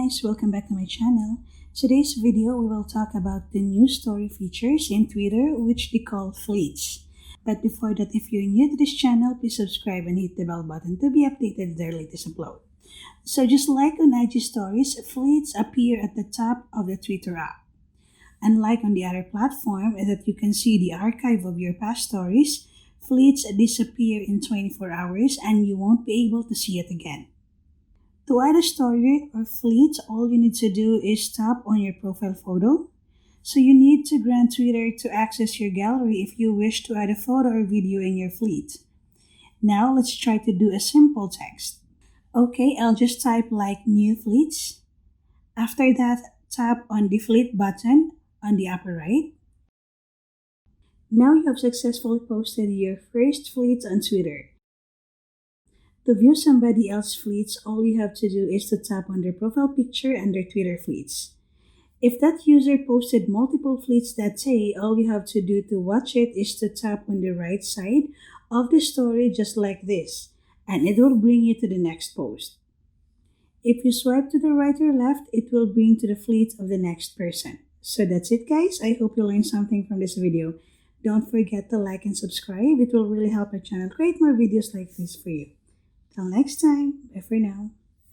guys, welcome back to my channel. Today's video we will talk about the new story features in Twitter which they call fleets. But before that, if you're new to this channel, please subscribe and hit the bell button to be updated with their latest upload. So just like on IG stories, fleets appear at the top of the Twitter app. Unlike on the other platform that you can see the archive of your past stories, fleets disappear in 24 hours and you won't be able to see it again. To add a story or fleet, all you need to do is tap on your profile photo. So you need to grant Twitter to access your gallery if you wish to add a photo or video in your fleet. Now let's try to do a simple text. Okay, I'll just type like new fleets. After that, tap on the fleet button on the upper right. Now you have successfully posted your first fleet on Twitter. To view somebody else's fleets, all you have to do is to tap on their profile picture and their Twitter fleets. If that user posted multiple fleets that day, all you have to do to watch it is to tap on the right side of the story just like this, and it will bring you to the next post. If you swipe to the right or left, it will bring to the fleet of the next person. So that's it guys, I hope you learned something from this video. Don't forget to like and subscribe, it will really help our channel create more videos like this for you. Till next time, bye for now.